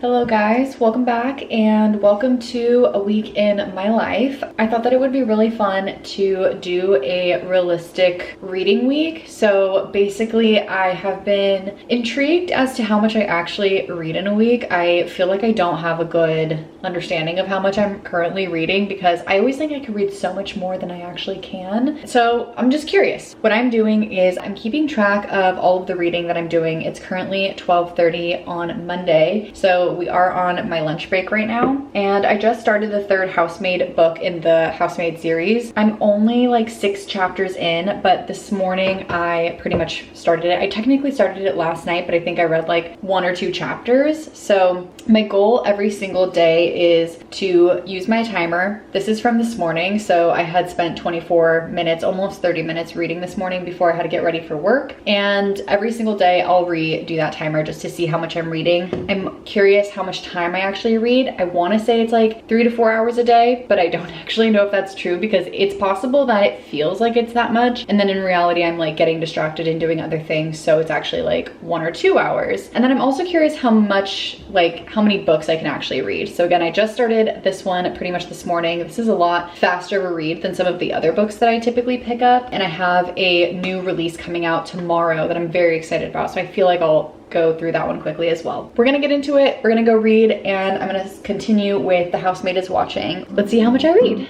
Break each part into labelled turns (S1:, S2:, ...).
S1: Hello guys, welcome back and welcome to a week in my life. I thought that it would be really fun to do a realistic reading week. So basically I have been intrigued as to how much I actually read in a week. I feel like I don't have a good understanding of how much I'm currently reading because I always think I could read so much more than I actually can. So I'm just curious. What I'm doing is I'm keeping track of all of the reading that I'm doing. It's currently 12:30 on Monday. So we are on my lunch break right now. And I just started the third Housemaid book in the Housemaid series. I'm only like 6 chapters in, but this morning I pretty much started it. I technically started it last night, but I think I read like 1 or 2 chapters. So my goal every single day is to use my timer. This is from this morning. So I had spent 24 minutes, almost 30 minutes reading this morning before I had to get ready for work. And every single day I'll redo that timer just to see how much I'm reading. I'm curious how much time I actually read. I want to say it's like 3 to 4 hours a day, but I don't actually know if that's true because it's possible that it feels like it's that much. And then in reality, I'm like getting distracted and doing other things. So it's actually like 1 or 2 hours. And then I'm also curious how many books I can actually read. So again, I just started this one pretty much this morning. This is a lot faster of a read than some of the other books that I typically pick up. And I have a new release coming out tomorrow that I'm very excited about. So I feel like I'll go through that one quickly as well. We're gonna get into it. We're gonna go read and I'm gonna continue with The Housemaid is Watching. Let's see how much I read.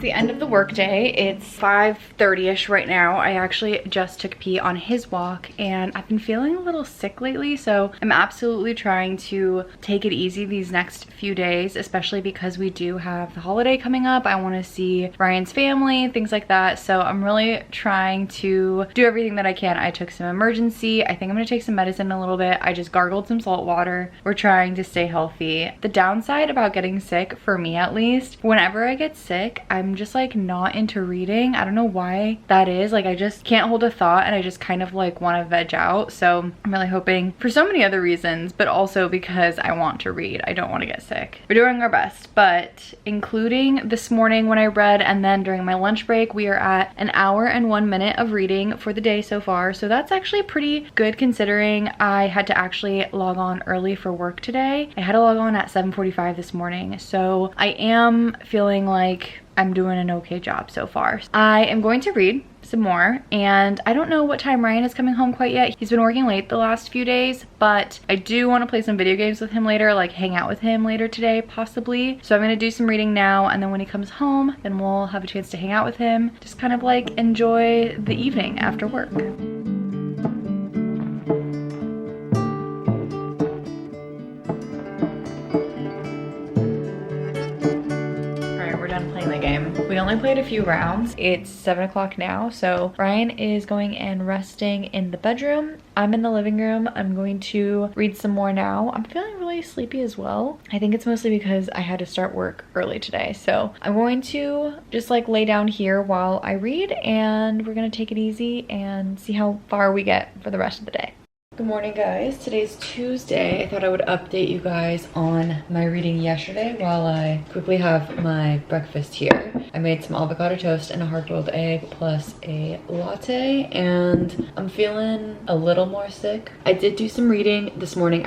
S1: The end of the workday. It's 5:30ish right now. I actually just took P on his walk and I've been feeling a little sick lately, so I'm absolutely trying to take it easy these next few days, especially because we do have the holiday coming up. I want to see Ryan's family, things like that, so I'm really trying to do everything that I can. I took some emergency. I think I'm gonna take some medicine in a little bit. I just gargled some salt water. We're trying to stay healthy. The downside about getting sick, for me at least, whenever I get sick, I'm just like not into reading. I don't know why that is. Like I just can't hold a thought and I just kind of like want to veg out. So I'm really hoping for so many other reasons, but also because I want to read. I don't want to get sick. We're doing our best, but including this morning when I read and then during my lunch break, we are at 1 hour and 1 minute of reading for the day so far. So that's actually pretty good considering I had to actually log on early for work today. I had to log on at 7:45 this morning. So I am feeling like I'm doing an okay job so far. I am going to read some more and I don't know what time Ryan is coming home quite yet. He's been working late the last few days, but I do want to play some video games with him later, like hang out with him later today possibly. So I'm gonna do some reading now and then when he comes home, then we'll have a chance to hang out with him. Just kind of like enjoy the evening after work. Playing the game. We only played a few rounds. It's 7 o'clock now, so Ryan is going and resting in the bedroom. I'm in the living room. I'm going to read some more now. I'm feeling really sleepy as well. I think it's mostly because I had to start work early today. So I'm going to just like lay down here while I read and we're gonna take it easy and see how far we get for the rest of the day. Good morning guys, today's Tuesday. I thought I would update you guys on my reading yesterday while I quickly have my breakfast here. I made some avocado toast and a hard-boiled egg plus a latte and I'm feeling a little more sick. I did do some reading this morning.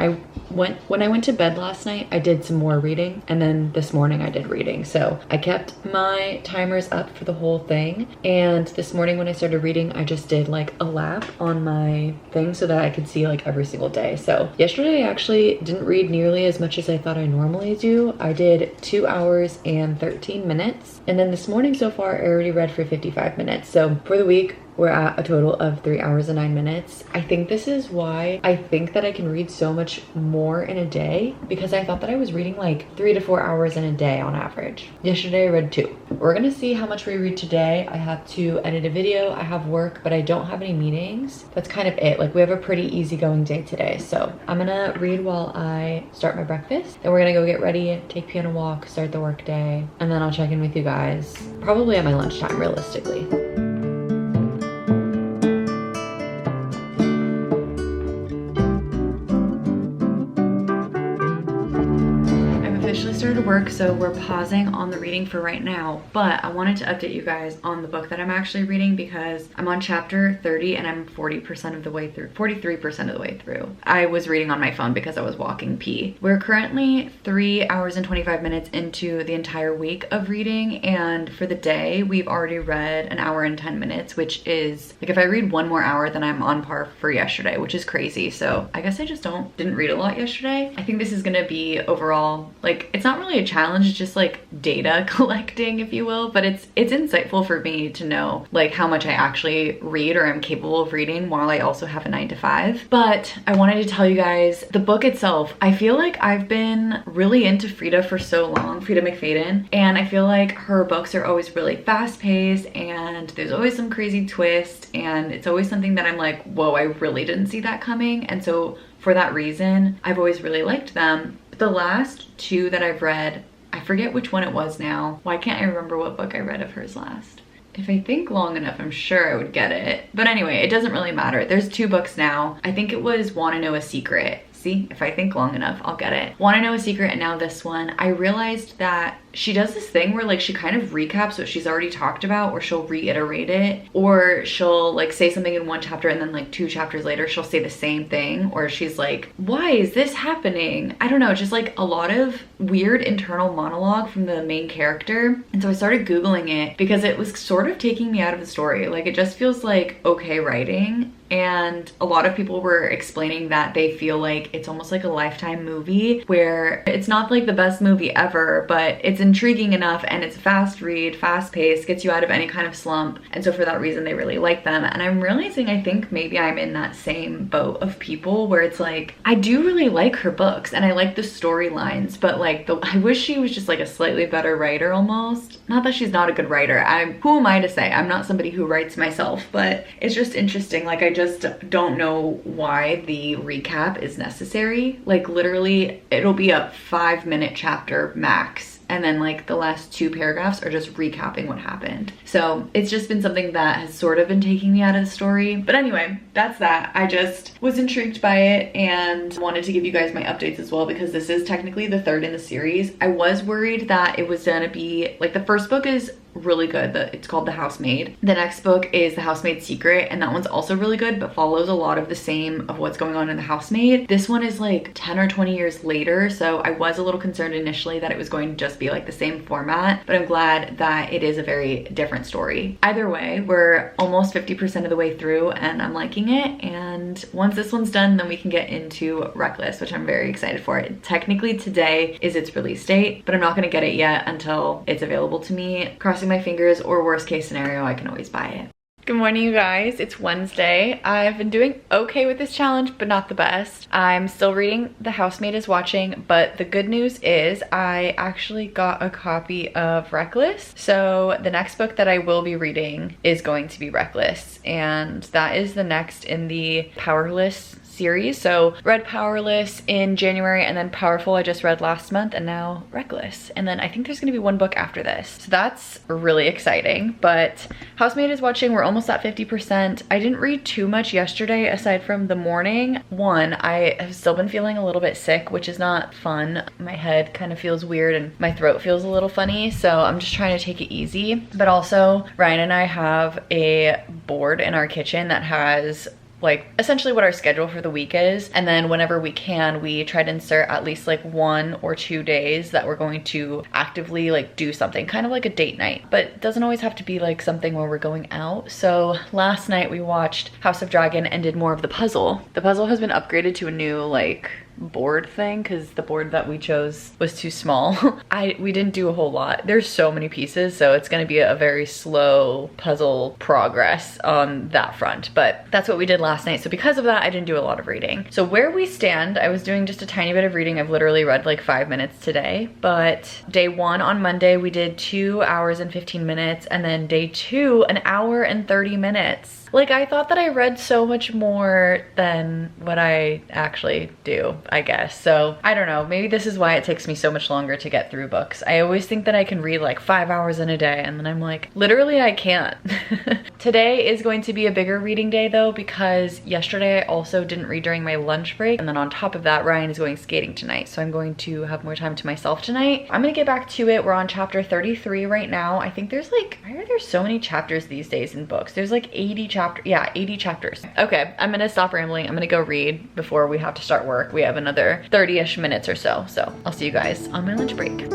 S1: When I went to bed last night, I did some more reading and then this morning I did reading. So I kept my timers up for the whole thing and this morning when I started reading, I just did like a lap on my thing so that I could see like every single day. So yesterday I actually didn't read nearly as much as I thought I normally do. I did 2 hours and 13 minutes. And then this morning so far, I already read for 55 minutes. So for the week, we're at a total of 3 hours and 9 minutes. I think this is why I think that I can read so much more in a day because I thought that I was reading like 3 to 4 hours in a day on average. Yesterday I read 2. We're gonna see how much we read today. I have to edit a video, I have work, but I don't have any meetings. That's kind of it. Like we have a pretty easygoing day today. So I'm gonna read while I start my breakfast. Then we're gonna go get ready, take P on a walk, start the work day, and then I'll check in with you guys probably at my lunchtime realistically. started work, so we're pausing on the reading for right now, but I wanted to update you guys on the book that I'm actually reading because I'm on chapter 30 and I'm 40% of the way through, 43% of the way through. I was reading on my phone because I was walking pee. We're currently 3 hours and 25 minutes into the entire week of reading, and for the day, we've already read an hour and 10 minutes, which is, like, if I read one more hour, then I'm on par for yesterday, which is crazy. So I guess I just didn't read a lot yesterday. I think this is gonna be overall, like, it's not really a challenge, it's just like data collecting, if you will, but it's insightful for me to know like how much I actually read or am capable of reading while I also have a 9 to 5. But I wanted to tell you guys, the book itself, I feel like I've been really into Frida for so long, Frida McFadden, and I feel like her books are always really fast paced and there's always some crazy twist, and it's always something that I'm like, whoa, I really didn't see that coming. And so for that reason, I've always really liked them. But the last 2 that I've read, I forget which one it was now. Why can't I remember what book I read of hers last? If I think long enough, I'm sure I would get it. But anyway, it doesn't really matter. There's 2 books now. I think it was Wanna Know a Secret. See, if I think long enough, I'll get it. Wanna Know a Secret, and now this one. I realized that she does this thing where like she kind of recaps what she's already talked about, or she'll reiterate it, or she'll like say something in one chapter and then like 2 chapters later she'll say the same thing, or she's like, why is this happening? I don't know, just like a lot of weird internal monologue from the main character. And so I started Googling it because it was sort of taking me out of the story. Like, it just feels like okay writing. And a lot of people were explaining that they feel like it's almost like a Lifetime movie where it's not like the best movie ever, but it's intriguing enough and it's a fast read, fast paced, gets you out of any kind of slump. And so for that reason, they really like them. And I'm realizing, I think maybe I'm in that same boat of people where it's like, I do really like her books and I like the storylines, but like I wish she was just like a slightly better writer almost. Not that she's not a good writer. Who am I to say? I'm not somebody who writes myself, but it's just interesting. Like, I just don't know why the recap is necessary. Like, literally it'll be a 5-minute chapter max, and then like the last 2 paragraphs are just recapping what happened. So it's just been something that has sort of been taking me out of the story. But anyway, that's that. I just was intrigued by it and wanted to give you guys my updates as well, because this is technically the 3rd in the series. I was worried that it was gonna be like, the first book is really good. It's called The Housemaid. The next book is The Housemaid's Secret, and that one's also really good, but follows a lot of the same of what's going on in The Housemaid. This one is like 10 or 20 years later, so I was a little concerned initially that it was going to just be like the same format, but I'm glad that it is a very different story. Either way, we're almost 50% of the way through and I'm liking it, and once this one's done, then we can get into Reckless, which I'm very excited for. Technically today is its release date, but I'm not gonna get it yet until it's available to me. Crossing my fingers, or worst case scenario, I can always buy it. Good morning, you guys. It's Wednesday. I've been doing okay with this challenge, but not the best. I'm still reading The Housemaid is Watching, but the good news is I actually got a copy of Reckless. So the next book that I will be reading is going to be Reckless, and that is the next in the Powerless series. So read Powerless in January, and then Powerful I just read last month, and now Reckless. And then I think there's gonna be 1 book after this. So that's really exciting. But Housemaid is Watching, we're almost at 50%. I didn't read too much yesterday aside from the morning. One, I have still been feeling a little bit sick, which is not fun. My head kind of feels weird and my throat feels a little funny, so I'm just trying to take it easy. But also, Ryan and I have a board in our kitchen that has like essentially what our schedule for the week is, and then whenever we can, we try to insert at least like 1 or 2 days that we're going to actively like do something, kind of like a date night, but it doesn't always have to be like something where we're going out. So last night we watched House of Dragon and did more of the puzzle. The puzzle has been upgraded to a new like board thing because the board that we chose was too small. We didn't do a whole lot. There's so many pieces, so it's going to be a very slow puzzle progress on that front, but that's what we did last night. So because of that, I didn't do a lot of reading. So where we stand, I was doing just a tiny bit of reading. I've literally read like 5 minutes today, but day 1 on Monday we did 2 hours and 15 minutes, and then day 2 an hour and 30 minutes. Like, I thought that I read so much more than what I actually do, I guess. So I don't know, maybe this is why it takes me so much longer to get through books. I always think that I can read like 5 hours in a day, and then I'm like, literally I can't. Today is going to be a bigger reading day though, because yesterday I also didn't read during my lunch break, and then on top of that, Ryan is going skating tonight, so I'm going to have more time to myself tonight. I'm gonna get back to it. We're on chapter 33 right now. I think there's like, why are there so many chapters these days in books? There's like 80 chapters. Yeah, 80 chapters. Okay, I'm gonna stop rambling. I'm gonna go read before we have to start work. We have another 30-ish minutes or so. So I'll see you guys on my lunch break.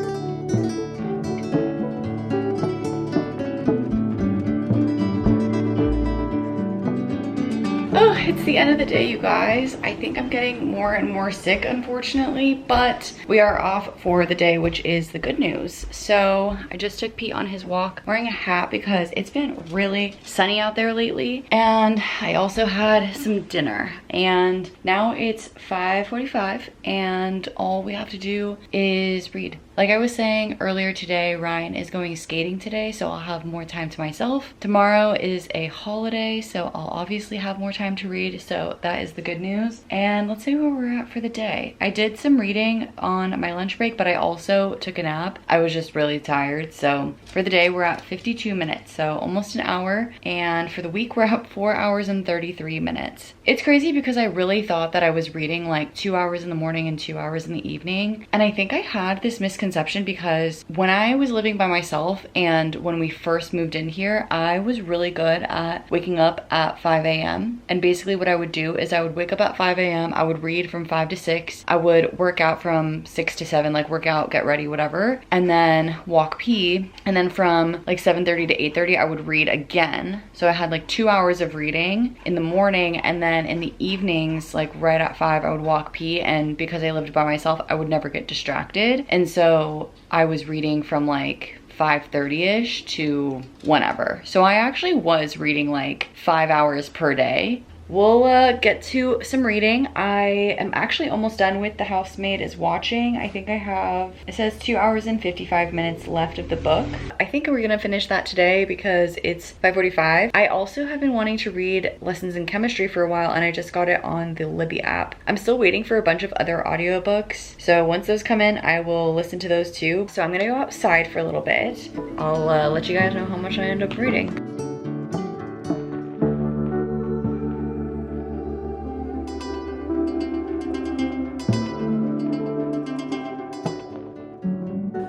S1: Oh, it's the end of the day, you guys. I think I'm getting more and more sick, unfortunately, but we are off for the day, which is the good news. So I just took Pete on his walk, wearing a hat because it's been really sunny out there lately. And I also had some dinner, and now it's 5:45 and all we have to do is read. Like I was saying earlier today, Ryan is going skating today, so I'll have more time to myself. Tomorrow is a holiday, so I'll obviously have more time to read, so that is the good news. And let's see where we're at for the day. I did some reading on my lunch break, but I also took a nap. I was just really tired, so for the day we're at 52 minutes, so almost an hour. And for the week we're at 4 hours and 33 minutes. It's crazy because I really thought that I was reading like 2 hours in the morning and 2 hours in the evening. And I think I had this misconception because when I was living by myself and when we first moved in here, I was really good at waking up at 5 a.m. And basically what I would do is I would wake up at 5 a.m. I would read from 5 to 6. I would work out from 6 to 7, like work out, get ready, whatever. And then walk pee. And then from like 7:30 to 8:30, I would read again. So I had like 2 hours of reading in the morning, and then in the evenings, like right at 5, I would walk pee. And because I lived by myself, I would never get distracted. And so I was reading from like 5:30-ish to whenever. So I actually was reading like 5 hours per day. We'll get to some reading. I am actually almost done with The Housemaid is Watching. I think I have, it says 2 hours and 55 minutes left of the book. I think we're gonna finish that today because it's 5:45. I also have been wanting to read Lessons in Chemistry for a while, and I just got it on the Libby app. I'm still waiting for a bunch of other audiobooks, so once those come in, I will listen to those too. So I'm gonna go outside for a little bit. I'll let you guys know how much I end up reading.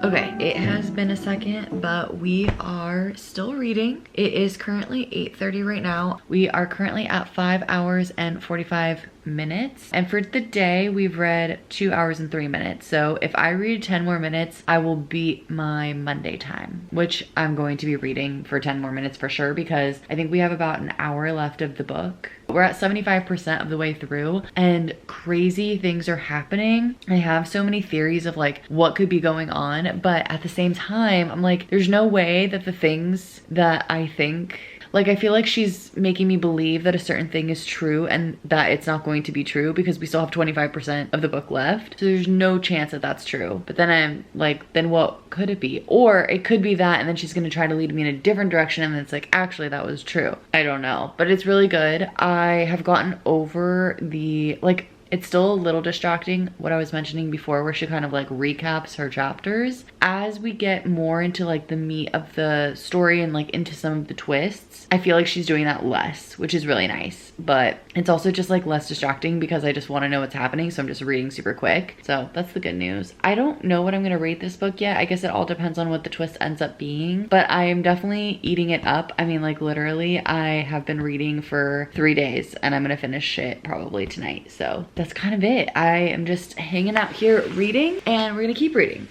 S1: Okay, it has been a second, but we are still reading. It is currently 8:30 right now. We are currently at 5 hours and 45 minutes. And for the day, we've read 2 hours and 3 minutes. So if I read 10 more minutes, I will beat my Monday time, which I'm going to be reading for 10 more minutes for sure, because I think we have about an hour left of the book. We're at 75% of the way through, and crazy things are happening. I have so many theories of like what could be going on, but at the same time, I'm like, there's no way that the things that I think, like, I feel like she's making me believe that a certain thing is true and that it's not going to be true because we still have 25% of the book left. So there's no chance that that's true. But then I'm like, then what could it be? Or it could be that, and then she's gonna try to lead me in a different direction, and it's like, actually that was true. I don't know, but it's really good. I have gotten over the, like, it's still a little distracting, what I was mentioning before, where she kind of like recaps her chapters. As we get more into like the meat of the story and like into some of the twists, I feel like she's doing that less, which is really nice. But it's also just like less distracting because I just want to know what's happening, so I'm just reading super quick. So that's the good news. I don't know what I'm gonna rate this book yet. I guess it all depends on what the twist ends up being, but I am definitely eating it up. I mean, like literally I have been reading for 3 days and I'm gonna finish it probably tonight. So that's kind of it. I am just hanging out here reading, and we're gonna keep reading.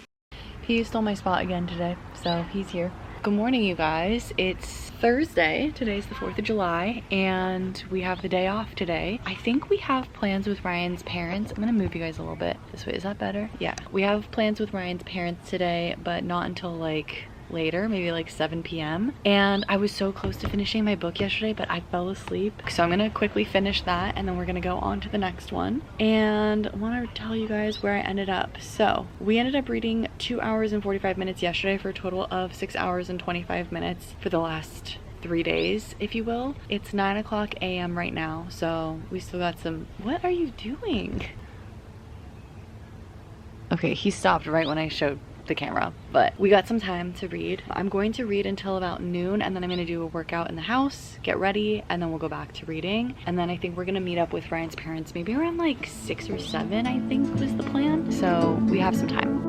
S1: He stole my spot again today, so he's here. Good morning, you guys. It's Thursday. Today's the 4th of July, and we have the day off today. I think we have plans with Ryan's parents. I'm gonna move you guys a little bit this way. Is that better? Yeah. We have plans with Ryan's parents today, but not until like later, maybe like 7 p.m. And I was so close to finishing my book yesterday, but I fell asleep. So I'm gonna quickly finish that, and then we're gonna go on to the next one. And I want to tell you guys where I ended up. So we ended up reading 2 hours and 45 minutes yesterday for a total of 6 hours and 25 minutes for the last 3 days, if you will. It's 9:00 a.m. right now, so we still got some. What are you doing? Okay, he stopped right when I showed the camera, but we got some time to read. I'm going to read until about noon, and then I'm gonna do a workout in the house, get ready, and then we'll go back to reading. And then I think we're gonna meet up with Ryan's parents maybe around like 6 or 7, I think was the plan. So we have some time.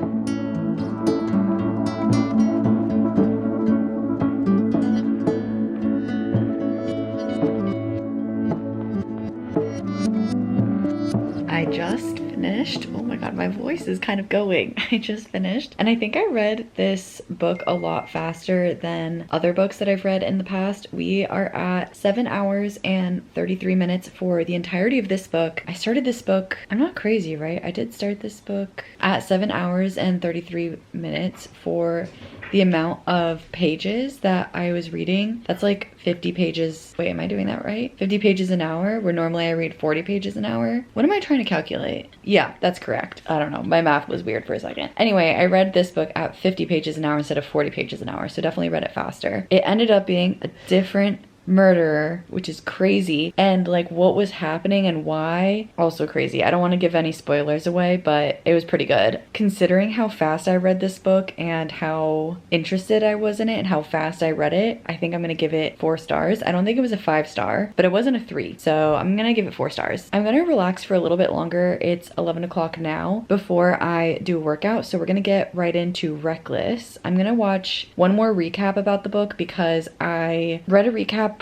S1: I just finished. Oh my god, my voice is kind of going. I just finished, and I think I read this book a lot faster than other books that I've read in the past. We are at 7 hours and 33 minutes for the entirety of this book. I started this book, I'm not crazy, right? I did start this book at 7 hours and 33 minutes for the amount of pages that I was reading. That's like 50 pages. Wait, am I doing that right? 50 pages an hour, where normally I read 40 pages an hour. What am I trying to calculate? Yeah, that's correct. I don't know. My math was weird for a second. Anyway, I read this book at 50 pages an hour instead of 40 pages an hour, so definitely read it faster. It ended up being a different murderer, which is crazy, and like what was happening and why, also crazy. I don't want to give any spoilers away, but it was pretty good considering how fast I read this book and how interested I was in it and how fast I read it. I think I'm gonna give it 4 stars. I don't think it was a 5-star, but it wasn't a 3, so I'm gonna give it 4 stars. I'm gonna relax for a little bit longer. It's 11 o'clock now before I do a workout, so we're gonna get right into Reckless. I'm gonna watch one more recap about the book because I read a recap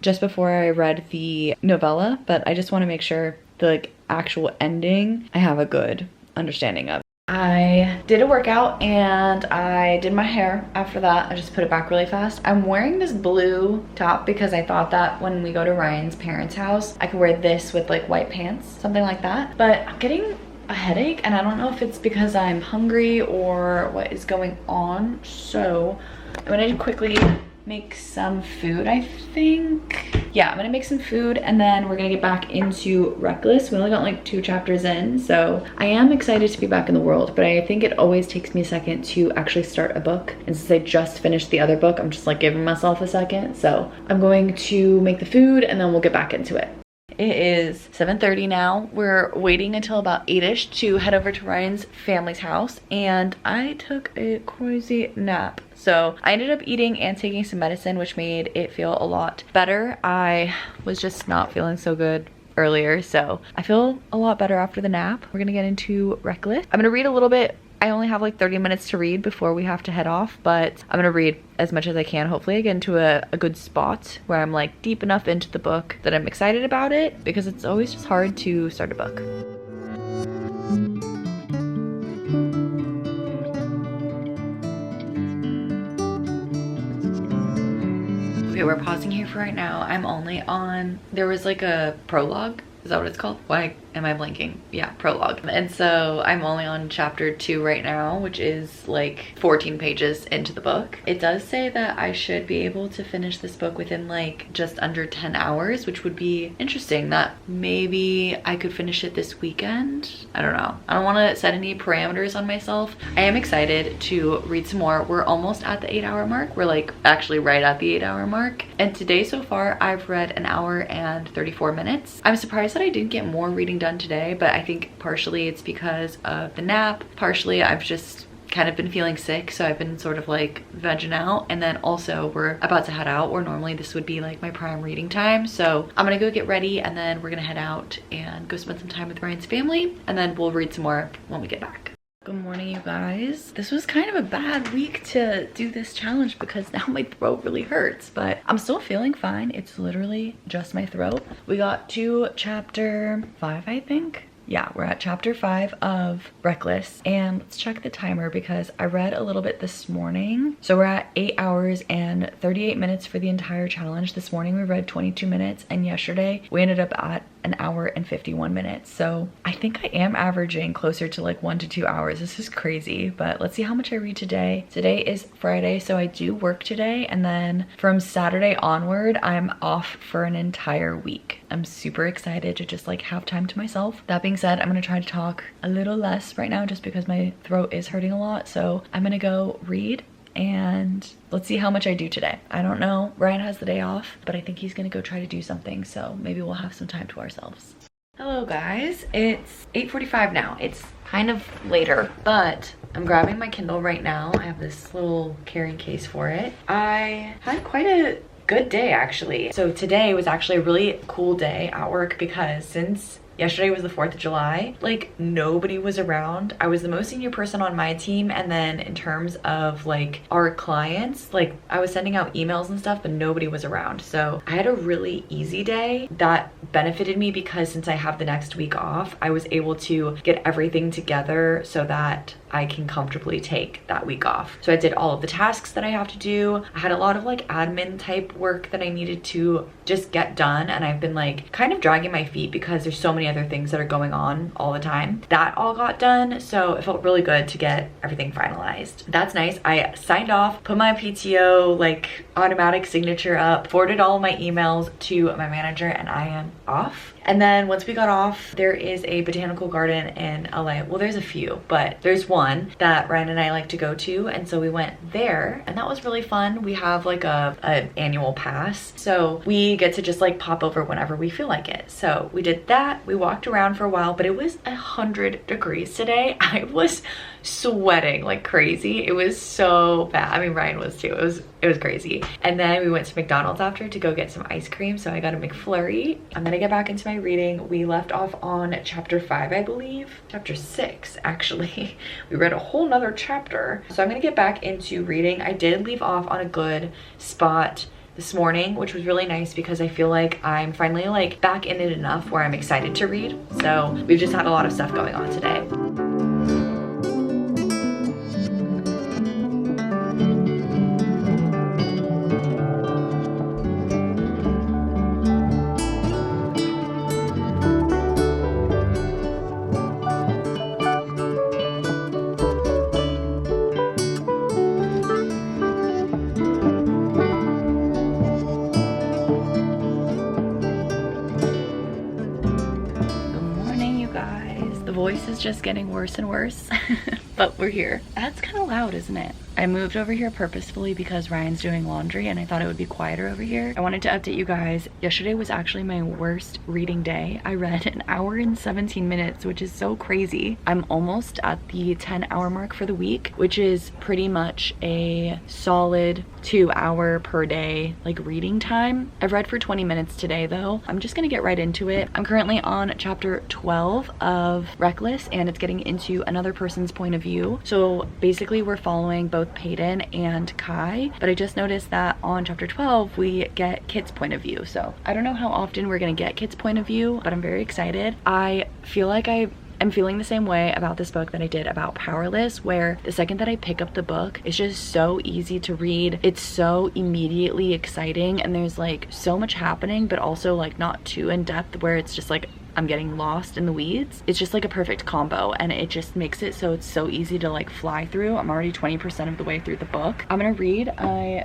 S1: just before I read the novella, but I just want to make sure the like actual ending I have a good understanding of. I did a workout and I did my hair after that. I just put it back really fast. I'm wearing this blue top because I thought that when we go to Ryan's parents' house, I could wear this with like white pants, something like that. But I'm getting a headache and I don't know if it's because I'm hungry or what is going on. So I'm gonna quickly make some food, I think. Yeah, I'm gonna make some food and then we're gonna get back into Reckless. We only got like 2 chapters in, so I am excited to be back in the world, but I think it always takes me a second to actually start a book. And since I just finished the other book, I'm just like giving myself a second. So I'm going to make the food and then we'll get back into it. It is 7:30 now. We're waiting until about 8ish to head over to Ryan's family's house, and I took a crazy nap. So I ended up eating and taking some medicine, which made it feel a lot better. I was just not feeling so good earlier, so I feel a lot better after the nap. We're gonna get into Reckless. I'm gonna read a little bit. I only have like 30 minutes to read before we have to head off, but I'm gonna read as much as I can. Hopefully I get into a good spot where I'm like deep enough into the book that I'm excited about it, because it's always just hard to start a book. Okay, we're pausing here for right now. I'm only on, there was like a prologue. Is that what it's called? Why am I blanking? Yeah, prologue. And so I'm only on chapter 2 right now, which is like 14 pages into the book. It does say that I should be able to finish this book within like just under 10 hours, which would be interesting. That maybe I could finish it this weekend. I don't know. I don't want to set any parameters on myself. I am excited to read some more. We're almost at the 8-hour mark. We're like actually right at the 8-hour mark. And today so far, I've read 1 hour and 34 minutes. I'm surprised that I didn't get more reading done today, but I think partially it's because of the nap. Partially I've just kind of been feeling sick, so I've been sort of like vegging out. And then also we're about to head out, where normally this would be like my prime reading time. So I'm gonna go get ready and then we're gonna head out and go spend some time with Ryan's family, and then we'll read some more when we get back. Good morning, you guys. This was kind of a bad week to do this challenge because now my throat really hurts, but I'm still feeling fine. It's literally just my throat. We got to chapter 5, I think. Yeah, we're at chapter 5 of Reckless, and let's check the timer because I read a little bit this morning. So we're at 8 hours and 38 minutes for the entire challenge. This morning we read 22 minutes, and yesterday we ended up at 1 hour and 51 minutes. So I think I am averaging closer to like 1 to 2 hours. This is crazy, but let's see how much I read today. Today is Friday, so I do work today, and then from Saturday onward, I'm off for an entire week. I'm super excited to just like have time to myself. That being said, I'm gonna try to talk a little less right now just because my throat is hurting a lot. So I'm gonna go read and let's see how much I do today. I don't know. Ryan has the day off, but I think he's gonna go try to do something, so maybe we'll have some time to ourselves. Hello guys, it's 8:45 now. It's kind of later, but I'm grabbing my Kindle right now. I have this little carrying case for it. I had quite a good day actually. So today was actually a really cool day at work because since yesterday was the 4th of July, like nobody was around. I was the most senior person on my team, and then in terms of like our clients, like I was sending out emails and stuff, but nobody was around. So I had a really easy day that benefited me because since I have the next week off, I was able to get everything together so that I can comfortably take that week off. So I did all of the tasks that I have to do. I had a lot of like admin type work that I needed to just get done, and I've been like kind of dragging my feet because there's so many other things that are going on all the time. That all got done, so it felt really good to get everything finalized. That's nice. I signed off, put my PTO like automatic signature up, forwarded all of my emails to my manager, and I am off. And then once we got off, there is a botanical garden in LA. Well, there's a few, but there's one that Ryan and I like to go to. And so we went there, and that was really fun. We have like a annual pass. So we get to just like pop over whenever we feel like it. So we did that. We walked around for a while, but it was 100 degrees today. I was sweating like crazy. It was so bad. I mean, Ryan was too. It was crazy. And then we went to McDonald's after to go get some ice cream. So I got a McFlurry. I'm gonna get back into my reading. We left off on chapter 5, I believe. Chapter 6, actually. We read a whole nother chapter. So I'm gonna get back into reading. I did leave off on a good spot this morning, which was really nice because I feel like I'm finally like back in it enough where I'm excited to read. So we've just had a lot of stuff going on today. Voice is just getting worse and worse, but we're here. That's kind of loud, isn't it? I moved over here purposefully because Ryan's doing laundry and I thought it would be quieter over here. I wanted to update you guys. Yesterday was actually my worst reading day. I read an hour and 17 minutes, which is so crazy. I'm almost at the 10-hour mark for the week, which is pretty much a solid 2-hour per day like reading time. I've read for 20 minutes today though. I'm just gonna get right into it. I'm currently on chapter 12 of Reckless, and it's getting into another person's point of view. So basically we're following both Peyton and Kai, but I just noticed that on chapter 12 we get Kit's point of view. So I don't know how often we're gonna get Kit's point of view, but I'm very excited. I feel like I'm feeling the same way about this book that I did about Powerless, where the second that I pick up the book, it's just so easy to read. It's so immediately exciting, and there's like so much happening, but also like not too in depth where it's just like I'm getting lost in the weeds. It's just like a perfect combo, and it just makes it so it's so easy to like fly through. I'm already 20% of the way through the book. I'm gonna read. I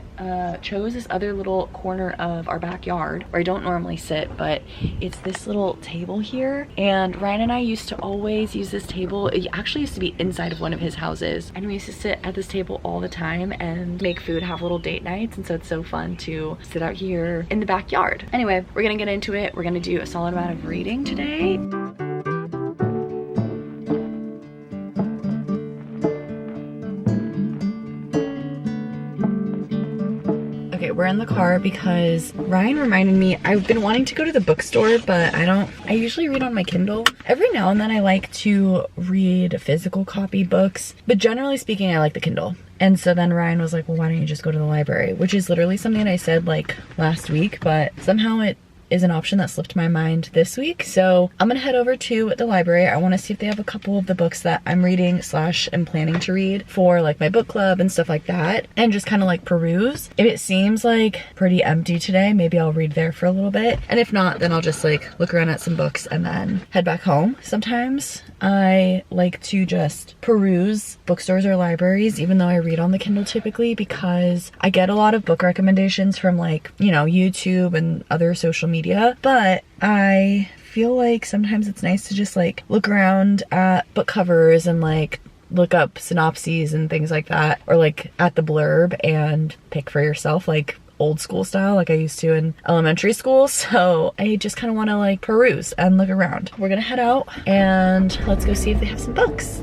S1: chose this other little corner of our backyard where I don't normally sit, but it's this little table here, and Ryan and I used to always use this table. It actually used to be inside of one of his houses, and we used to sit at this table all the time and make food, have little date nights, and so it's so fun to sit out here in the backyard. Anyway, we're gonna get into it. We're gonna do a solid amount of reading today. Okay, we're in the car because Ryan reminded me I've been wanting to go to the bookstore, but I usually read on my Kindle. Every now and then I like to read physical copy books, but generally speaking I like the Kindle. And so then Ryan was like, well, why don't you just go to the library? Which is literally something I said like last week, but somehow it is an option that slipped my mind this week. So I'm gonna head over to the library. I want to see if they have a couple of the books that I'm reading / am planning to read for like my book club and stuff like that, and just kind of like peruse. If it seems like pretty empty today, maybe I'll read there for a little bit, and if not, then I'll just like look around at some books and then head back home. Sometimes I like to just peruse bookstores or libraries, even though I read on the Kindle typically, because I get a lot of book recommendations from like, you know, YouTube and other social media, but I feel like sometimes it's nice to just like look around at book covers and like
S2: look up synopses and things like that, or like at the blurb and pick for yourself, like old school style, like I used to in elementary school. So I just kind of want to like peruse and look around. We're gonna head out and let's go see if they have some books.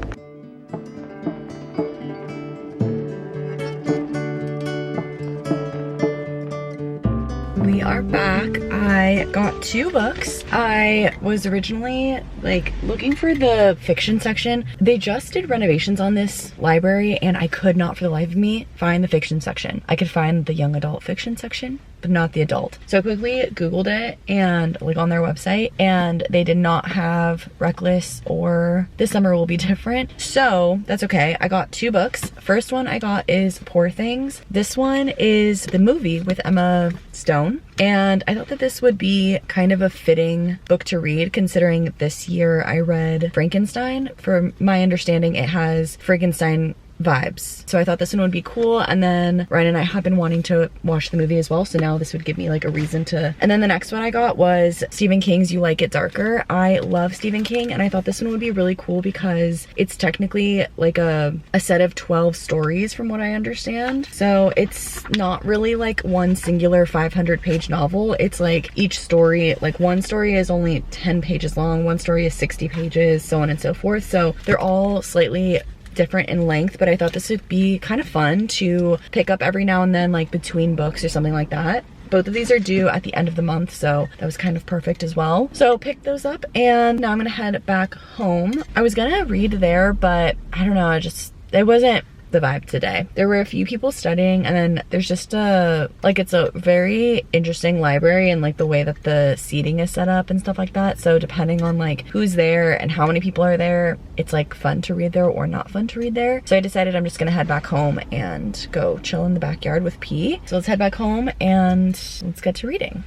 S2: We are back. I got 2 books. I was originally like looking for the fiction section. They just did renovations on this library and I could not for the life of me find the fiction section. I could find the young adult fiction section, but not the adult. So I quickly Googled it and like on their website, and they did not have Reckless or This Summer Will Be Different. So that's okay. I got 2 books. First one I got is Poor Things. This one is the movie with Emma Stone. And I thought that this would be kind of a fitting book to read considering this year I read Frankenstein. From my understanding, it has Frankenstein vibes. So I thought this one would be cool. And then Ryan and I have been wanting to watch the movie as well. So now this would give me like a reason to. And then the next one I got was Stephen King's You Like It Darker. I love Stephen King and I thought this one would be really cool because it's technically like a set of 12 stories from what I understand. So it's not really like one singular 500-page novel. It's like each story, like one story is only 10 pages long, one story is 60 pages, so on and so forth. So they're all slightly different in length, but I thought this would be kind of fun to pick up every now and then, like between books or something like that. Both of these are due at the end of the month, so that was kind of perfect as well. So picked those up and now I'm gonna head back home. I was gonna read there, but I don't know, it wasn't the vibe today. There were a few people studying and then there's just it's a very interesting library and like the way that the seating is set up and stuff like that. So depending on like who's there and how many people are there, it's like fun to read there or not fun to read there. So I decided I'm just gonna head back home and go chill in the backyard with P. So let's head back home and let's get to reading.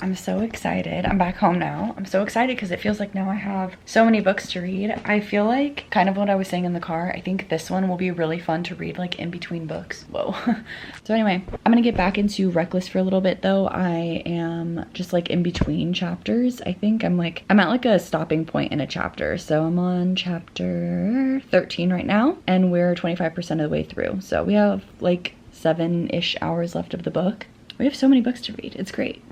S2: I'm so excited. I'm back home now. I'm so excited because it feels like now I have so many books to read. I feel like kind of what I was saying in the car. I think this one will be really fun to read like in between books. Whoa. So anyway, I'm gonna get back into Reckless for a little bit though. I am just like in between chapters. I think I'm at like a stopping point in a chapter. So I'm on chapter 13 right now and we're 25% of the way through. So we have like 7-ish hours left of the book. We have so many books to read. It's great.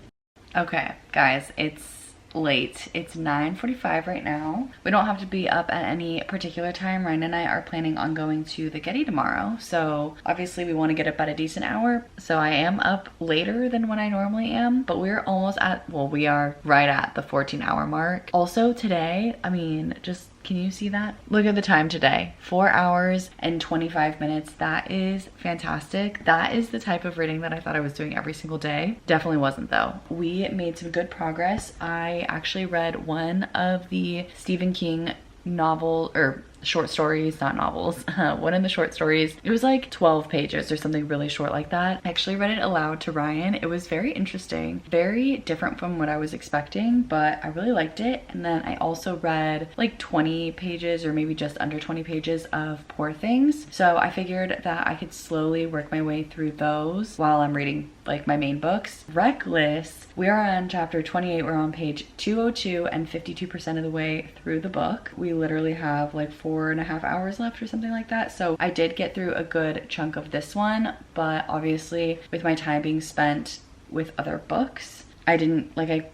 S2: Okay, guys, it's late. It's 9:45 right now. We don't have to be up at any particular time. Ryan and I are planning on going to the Getty tomorrow. So obviously we want to get up at a decent hour. So I am up later than when I normally am, but we're almost at, well, we are right at the 14-hour mark. Also today, I mean, just can you see that? Look at the time today, 4 hours and 25 minutes. That is fantastic. That is the type of reading that I thought I was doing every single day. Definitely wasn't though. We made some good progress. I actually read one of the Stephen King novel or short stories, not novels. One of the short stories, it was like 12 pages or something really short like that. I actually read it aloud to Ryan. It was very interesting, very different from what I was expecting, but I really liked it. And then I also read like 20 pages or maybe just under 20 pages of Poor Things. So I figured that I could slowly work my way through those while I'm reading like my main books. Reckless, we are on chapter 28. We're on page 202 and 52% of the way through the book. We literally have like 4.5 hours left or something like that. So I did get through a good chunk of this one, but obviously with my time being spent with other books, I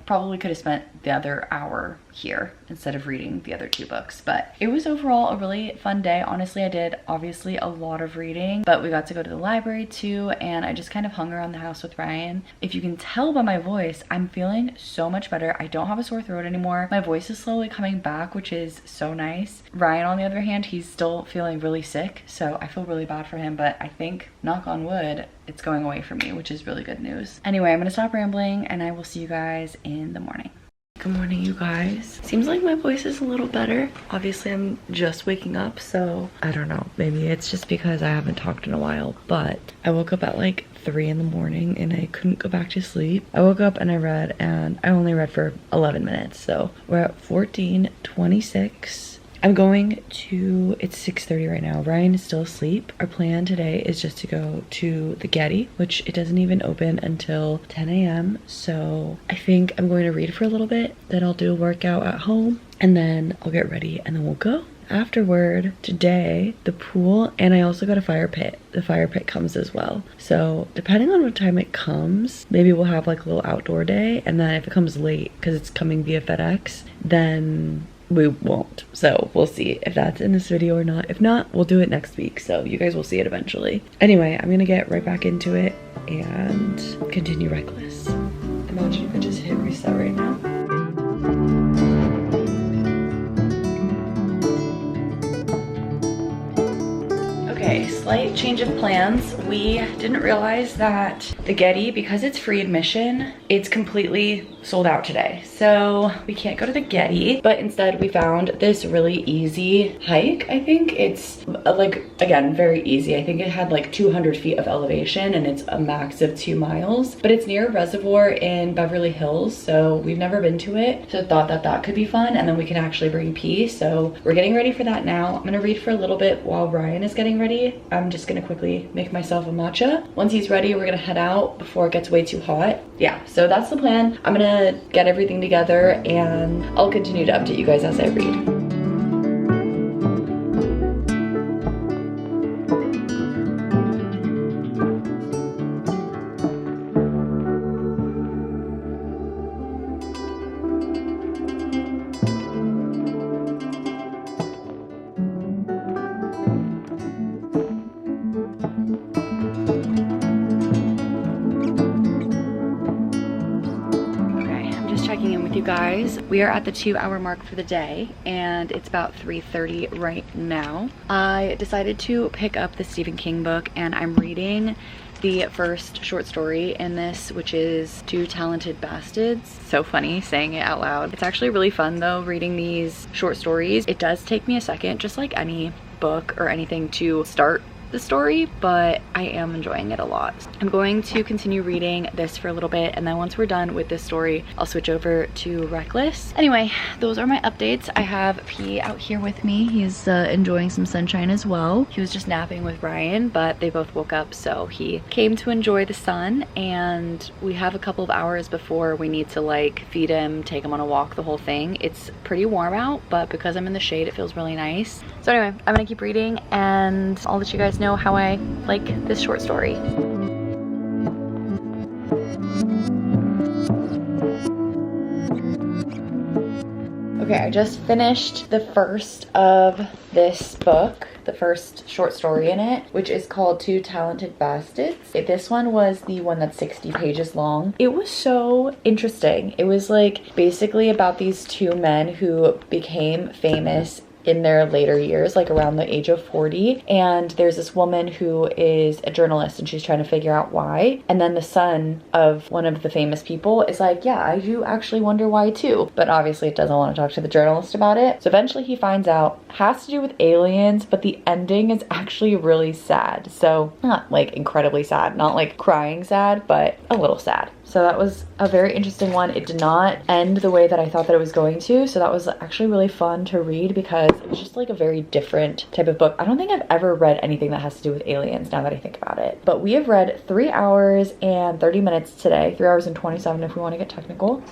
S2: probably could have spent the other hour here instead of reading the other 2 books. But it was overall a really fun day. Honestly, I did obviously a lot of reading, but we got to go to the library too, and I just kind of hung around the house with Ryan. If you can tell by my voice, I'm feeling so much better. I don't have a sore throat anymore. My voice is slowly coming back, which is so nice. Ryan, on the other hand, he's still feeling really sick, so I feel really bad for him, but I think, knock on wood, it's going away for me, which is really good news. Anyway, I'm gonna stop rambling and I will see you guys in the morning. Good morning, you guys. Seems like my voice is a little better. Obviously, I'm just waking up, so I don't know. Maybe it's just because I haven't talked in a while, but I woke up at like 3 in the morning and I couldn't go back to sleep. I woke up and I read, and I only read for 11 minutes, so we're at 14:26. I'm going to, it's 6:30 right now. Ryan is still asleep. Our plan today is just to go to the Getty, which it doesn't even open until 10 a.m. So I think I'm going to read for a little bit, then I'll do a workout at home, and then I'll get ready and then we'll go. afterward today, the pool, and I also got a fire pit. The fire pit comes as well. So depending on what time it comes, maybe we'll have like a little outdoor day, and then if it comes late because it's coming via FedEx, then we won't. So we'll see if that's in this video or not. If not, we'll do it next week, so you guys will see it eventually. Anyway, I'm gonna get right back into it and continue Reckless. Imagine if I just hit reset right now. Okay, slight change of plans. We didn't realize that the Getty, because it's free admission, it's completely sold out today. So we can't go to the Getty, but instead we found this really easy hike. I think it's like, again, very easy. I think it had like 200 feet of elevation and it's a max of 2 miles, but it's near a reservoir in Beverly Hills. So we've never been to it. So thought that that could be fun. And then we can actually bring P. So we're getting ready for that now. I'm gonna read for a little bit while Ryan is getting ready. I'm just gonna quickly make myself a matcha. Once he's ready, we're gonna head out before it gets way too hot. Yeah, so that's the plan. I'm gonna get everything together and I'll continue to update you guys as I read. Checking in with you guys. We are at the 2-hour mark for the day and it's about 3:30 right now. I decided to pick up the Stephen King book and I'm reading the first short story in this, which is Two Talented Bastards. So funny saying it out loud. It's actually really fun though, reading these short stories. It does take me a second, just like any book or anything, to start the story, but I am enjoying it a lot. I'm going to continue reading this for a little bit, and then once we're done with this story, I'll switch over to Reckless. Anyway, those are my updates. I have P out here with me. He's enjoying some sunshine as well. He was just napping with Ryan, but they both woke up, so he came to enjoy the sun, and we have a couple of hours before we need to like feed him, take him on a walk, the whole thing. It's pretty warm out, but because I'm in the shade, it feels really nice. So anyway, I'm gonna keep reading and I'll let you guys know how I like this short story. Okay, I just finished the first of this book, the first short story in it, which is called Two Talented Bastards. This one was the one that's 60 pages long. It was so interesting. It was like basically about these two men who became famous in their later years, like around the age of 40, and there's this woman who is a journalist and she's trying to figure out why, and then the son of one of the famous people is like, yeah, I do actually wonder why too, but obviously it doesn't want to talk to the journalist about it. So eventually he finds out it has to do with aliens, but the ending is actually really sad. So not like incredibly sad, not like crying sad, but a little sad. So that was a very interesting one. It did not end the way that I thought that it was going to. So that was actually really fun to read because it was just like a very different type of book. I don't think I've ever read anything that has to do with aliens now that I think about it. But we have read 3 hours and 30 minutes today. 3 hours and 27 if we want to get technical.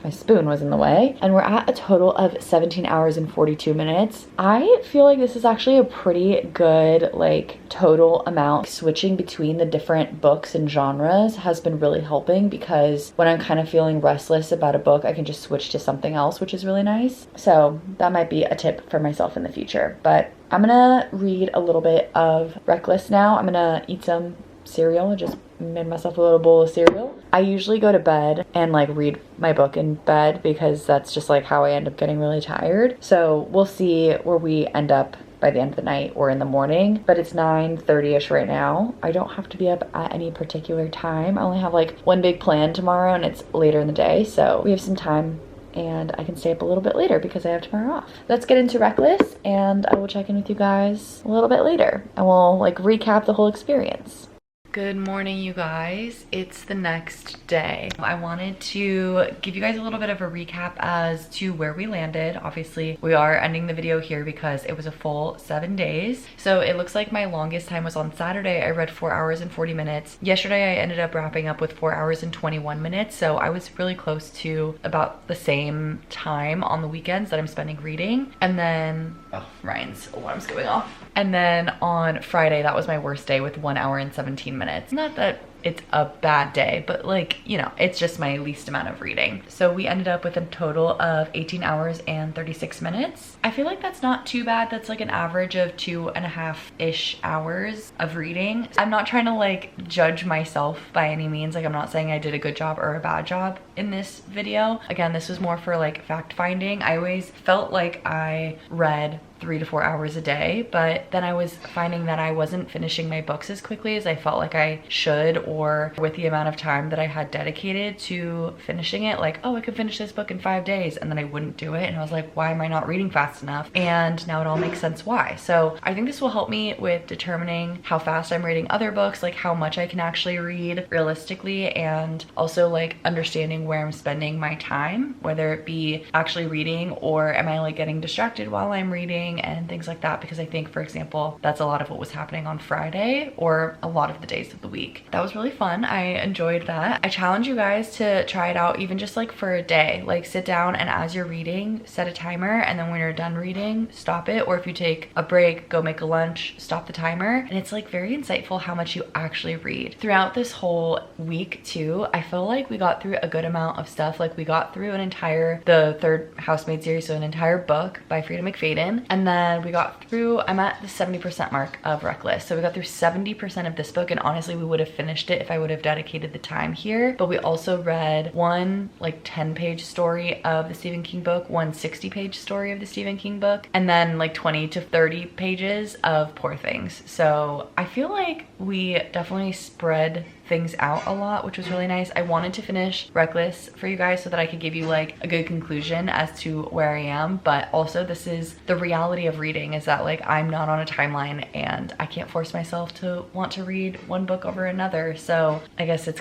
S2: My spoon was in the way, and we're at a total of 17 hours and 42 minutes. I feel like this is actually a pretty good like total amount. Switching between the different books and genres has been really helping because when I'm kind of feeling restless about a book, I can just switch to something else, which is really nice. So that might be a tip for myself in the future. But I'm gonna read a little bit of Reckless now. I'm gonna eat some cereal. I just made myself a little bowl of cereal. I usually go to bed and like read my book in bed because that's just like how I end up getting really tired. So we'll see where we end up by the end of the night or in the morning, but it's 9:30ish right now. I don't have to be up at any particular time. I only have like one big plan tomorrow and it's later in the day, so we have some time and I can stay up a little bit later because I have tomorrow off. Let's get into Reckless and I will check in with you guys a little bit later and we'll like recap the whole experience.
S1: Good morning, you guys. It's the next day. I wanted to give you guys a little bit of a recap as to where we landed. Obviously, we are ending the video here because it was a full 7 days. So it looks like my longest time was on Saturday. I read 4 hours and 40 minutes. Yesterday, I ended up wrapping up with 4 hours and 21 minutes. So I was really close to about the same time on the weekends that I'm spending reading. And then, oh, Ryan's alarm's going off. And then on Friday, that was my worst day with 1 hour and 17 minutes. Not that it's a bad day, but like, you know, it's just my least amount of reading. So we ended up with a total of 18 hours and 36 minutes. I feel like that's not too bad. That's like an average of 2.5-ish hours of reading. I'm not trying to like judge myself by any means. Like, I'm not saying I did a good job or a bad job in this video. Again, this was more for like fact finding. I always felt like I read 3 to 4 hours a day, but then I was finding that I wasn't finishing my books as quickly as I felt like I should, or with the amount of time that I had dedicated to finishing it. Like, oh, I could finish this book in 5 days, and then I wouldn't do it, and I was like, why am I not reading fast enough? And now it all makes sense why. So I think this will help me with determining how fast I'm reading other books, like how much I can actually read realistically, and also like understanding where I'm spending my time, whether it be actually reading or am I like getting distracted while I'm reading and things like that. Because I think, for example, that's a lot of what was happening on Friday, or a lot of the days of the week. That was really fun. I enjoyed that. I challenge you guys to try it out, even just like for a day. Like, sit down and as you're reading, set a timer, and then when you're done reading, stop it. Or if you take a break, go make a lunch, stop the timer. And it's like very insightful how much you actually read. Throughout this whole week too, I feel like we got through a good amount of stuff. Like, we got through the third Housemaid series, so an entire book by Frida McFadden. And then we got through, I'm at the 70% mark of Reckless. So we got through 70% of this book, and honestly, we would have finished it if I would have dedicated the time here. But we also read one like 10-page story of the Stephen King book, one 60-page story of the Stephen King book, and then like 20 to 30 pages of Poor Things. So I feel like we definitely spread things out a lot, which was really nice. I wanted to finish Reckless for you guys so that I could give you like a good conclusion as to where I am, but also this is the reality of reading, is that like I'm not on a timeline and I can't force myself to want to read one book over another. So I guess it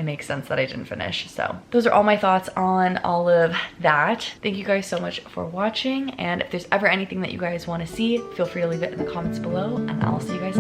S1: makes sense that I didn't finish. So those are all my thoughts on all of that. Thank you guys so much for watching, and if there's ever anything that you guys want to see, feel free to leave it in the comments below, and I'll see you guys